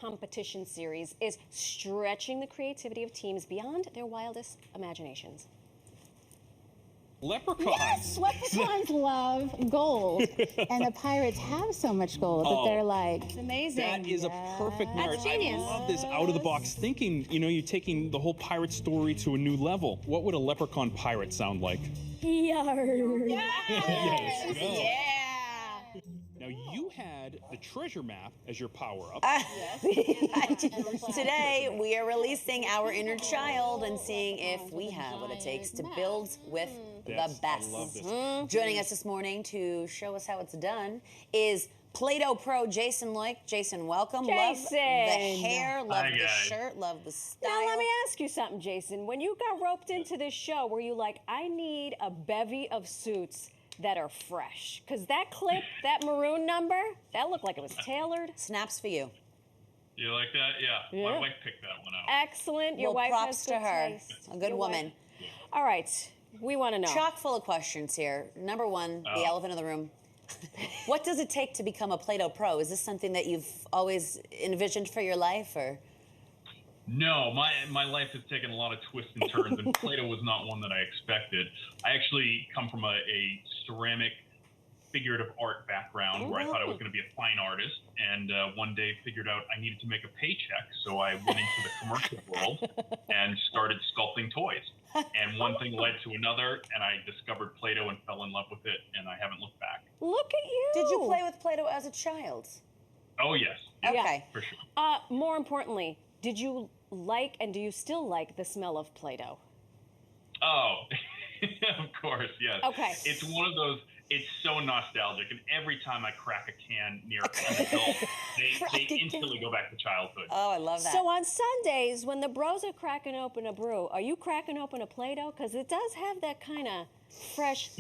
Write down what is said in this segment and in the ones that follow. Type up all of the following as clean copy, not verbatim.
competition series is stretching the creativity of teams beyond their wildest imaginations. Leprechauns. Yes, leprechauns love gold, and the pirates have so much gold that they're like, It's amazing. That is a perfect narrative. genius. I love this out-of-the-box thinking. You know, you're taking the whole pirate story to a new level. What would a leprechaun pirate sound like? Yar. Yes. Go. yeah. Now, you had the treasure map as your power-up. Today, we are releasing our inner child and seeing if we have what it takes to build with the Yes, best. I love this. Joining us this morning to show us how it's done is Play-Doh Pro Jason Loik. Jason, welcome. Jason. Love the hair, love Hi, the guys. shirt, love the style. Now, let me ask you something, Jason. When you got roped into this show, were you like, I need a bevy of suits that are fresh? Because that clip, that maroon number, that looked like it was tailored. Snaps for you. You like that? Yeah. Yeah. My wife picked that one out. Excellent. Your Well, wife props has to good her. taste. A good Your woman. wife- All right. We want to know. Chock full of questions here. Number one, the elephant in the room. What does it take to become a Play-Doh Pro? Is this something that you've always envisioned for your life, or? No, my life has taken a lot of twists and turns, and Play-Doh was not one that I expected. I actually come from a ceramic figurative art background where I thought I was going to be a fine artist, and one day figured out I needed to make a paycheck, so I went into the commercial world and started sculpting toys. And one thing led to another, and I discovered Play-Doh and fell in love with it, and I haven't looked back. Look at you. Did you play with Play-Doh as a child? Oh, yes. Okay. For sure. More importantly, did you like and do you still like the smell of Play-Doh? Oh, of course, yes. Okay. It's one of those, it's so nostalgic, and every time I crack a can near an adult, they instantly go back to childhood. Oh, I love that. So on Sundays, when the bros are cracking open a brew, are you cracking open a Play-Doh? Because it does have that kind of fresh...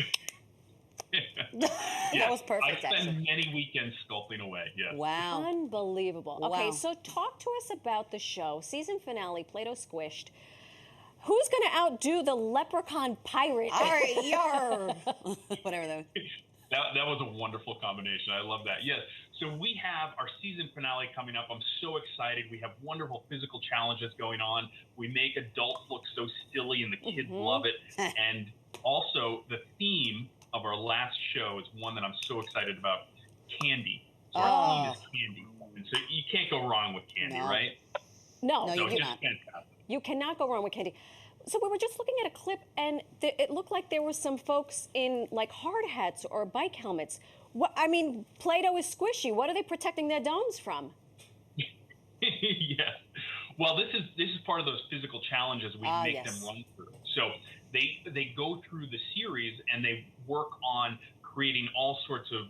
That was perfect, I spend actually. many weekends sculpting away, yes. Wow. Unbelievable. Wow. Okay, so talk to us about the show. Season finale, Play-Doh Squished. Who's going to outdo the leprechaun pirate? Arr, yar. Whatever that was. That was a wonderful combination. I love that. Yes. So we have our season finale coming up. I'm so excited. We have wonderful physical challenges going on. We make adults look so silly, and the kids love it. And also, the theme of our last show is one that I'm so excited about: candy. So our theme is candy, and so you can't go wrong with candy, No. right? No, No, So you it's do just not. fantastic. you cannot go wrong with candy. So we were just looking at a clip, and it looked like there were some folks in like hard hats or bike helmets. What, I mean, Play-Doh is squishy. What are they protecting their domes from? Yes. Well, this is part of those physical challenges we make yes. them run through. So they go through the series and they work on creating all sorts of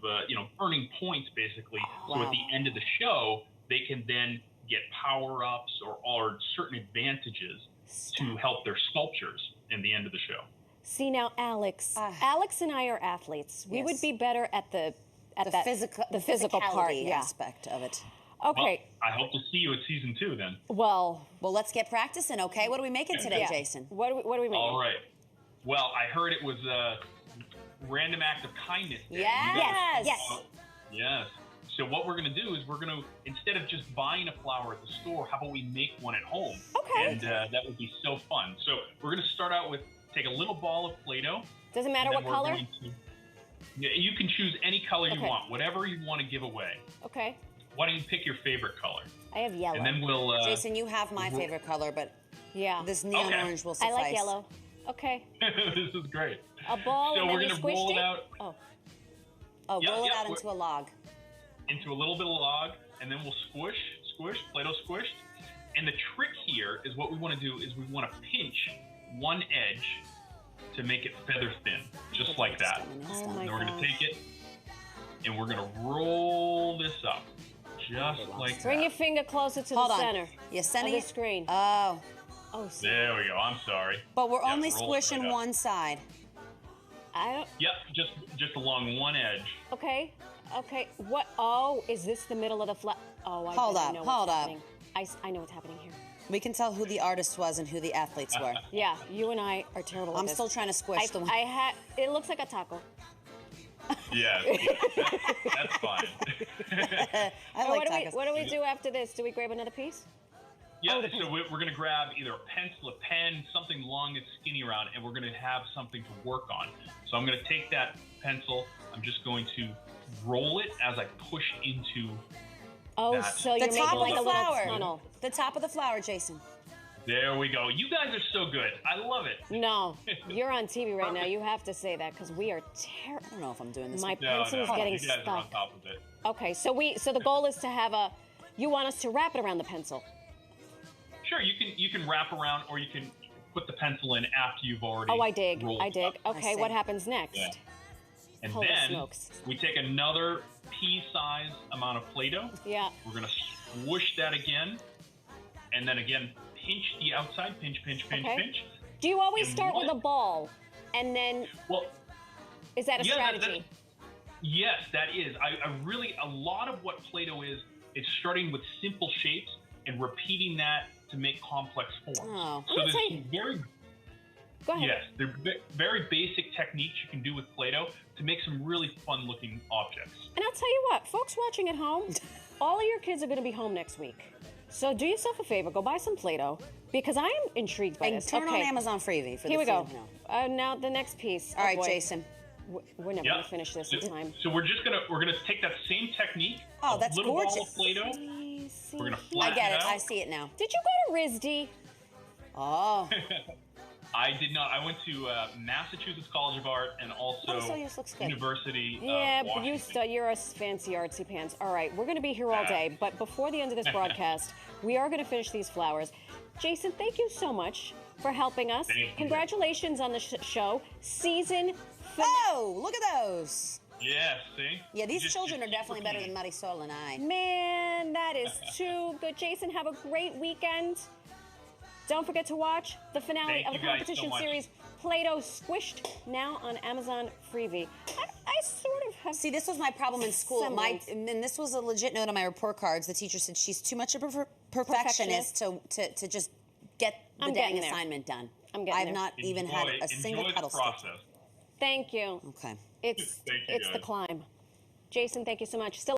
earning points basically. So at Wow. the end of the show, they can then get power-ups or certain advantages to help their sculptures in the end of the show. See now, Alex. Alex and I are athletes. We Yes. would be better at the physical part. physicality Yeah. aspect of it. Okay. Well, I hope to see you at season 2 then. Well, Well, let's get practicing, okay? What are we making today, yeah. Jason? What do we make? All right. Well, I heard it was a random act of kindness day. Yes. Yes. Yes. So what we're going to do is we're going to, instead of just buying a flower at the store, how about we make one at home? Okay. And that would be so fun. So we're going to start out with, take a little ball of Play-Doh. Doesn't matter and what then we're color? going to- Yeah, you can choose any color you Okay. want, whatever you want to give away. Okay. Why don't you pick your favorite color? I have yellow. And then we'll... Jason, you have my favorite color, but yeah. this neon Okay. orange will I suffice. like yellow. Okay. this is great. A ball So and we're then you going to roll squished it it? out Oh. Oh, Yeah, roll it yeah, out into a log. into a little bit of log, and then we'll squish, Play-Doh squished. And the trick here is what we want to do is we want to pinch one edge to make it feather thin, just like that. Oh And my then we're going gosh. to take it, and we're going to roll this up, just like Bring your that. finger closer to Hold the on. center You're of sending the it? screen. Oh, Oh, see. There we go. I'm sorry. but we're Yeah, only roll it squishing right up. one side. I don't. Yep, just along one edge. Okay. Okay. What? Oh, is this the middle of the flat? Oh, I Hold think I up, know what's hold up. happening. I know what's happening here. We can tell who the artist was and who the athletes were. Yeah, you and I are terrible at I'm this. still trying to squish the one. It looks like a taco. Yeah, that's fine. I like tacos. What do we do after this? Do we grab another piece? Yeah, so we're going to grab either a pencil, a pen, something long and skinny around, and we're going to have something to work on. So I'm going to take that pencil, I'm just going to roll it as I push into that. So you're The making top of like the a little flower. tunnel. The top of the flower, Jason. There we go. You guys are so good. I love it. No, you're on TV right now. You have to say that because we are terrible. I don't know if I'm doing this. My No, pencil is no, getting you guys are on stuck. top of it. Okay, so the goal is to have a. You want us to wrap it around the pencil? Sure, you can wrap around, or you can put the pencil in after you've already. Oh, I dig. rolled I dig. it up. Okay, see. what happens next? Yeah. And Holy then smokes. we take another pea-sized amount of Play-Doh. Yeah. We're gonna swoosh that again, and then again pinch the outside. Pinch, pinch, pinch, Okay. pinch. Do you always And start with a what- ball, and then Well, is that a yeah, strategy? yes, that is. I really a lot of what Play-Doh is. It's starting with simple shapes and repeating that to make complex forms. Oh. So I'm gonna there's tell you- some very Go ahead. yes, they're very basic techniques you can do with Play-Doh to make some really fun-looking objects. And I'll tell you what, folks watching at home, all of your kids are going to be home next week. So do yourself a favor, go buy some Play-Doh because I am intrigued by And this. turn okay. on Amazon Freebie for Here the we go. food now. Now the next piece. All right, boy. Jason. We're never going to finish this in time. So we're gonna take that same technique. Oh, a that's little ball gorgeous. of Play-Doh. We're gonna I flatten get it it. out. I see it now. Did you go to RISD? Oh. I did not. I went to Massachusetts College of Art and also Oh, so yours looks good. University Yeah, of but Washington. you're a fancy artsy pants. All right, we're going to be here all day, but before the end of this broadcast, we are going to finish these flowers. Jason, thank you so much for helping us. Thank you. Congratulations on the show. Season finale. Oh, look at those. Yeah, see? Yeah, these Just- children are just definitely better than Marisol and I. Man, that is too good. Jason, have a great weekend. Don't forget to watch the finale Thank of the you guys so competition much. series, Play-Doh Squished, now on Amazon Freebie. I sort of have... See, this was my problem in school. Semblance. And this was a legit note on my report cards. The teacher said she's too much of a perfectionist to just get the I'm dang getting there. assignment done. I'm getting I've there. not even had a single enjoy pedal the stick. process. Thank you. Okay. It's Thank you, the guys. climb. Jason, thank you so much. Still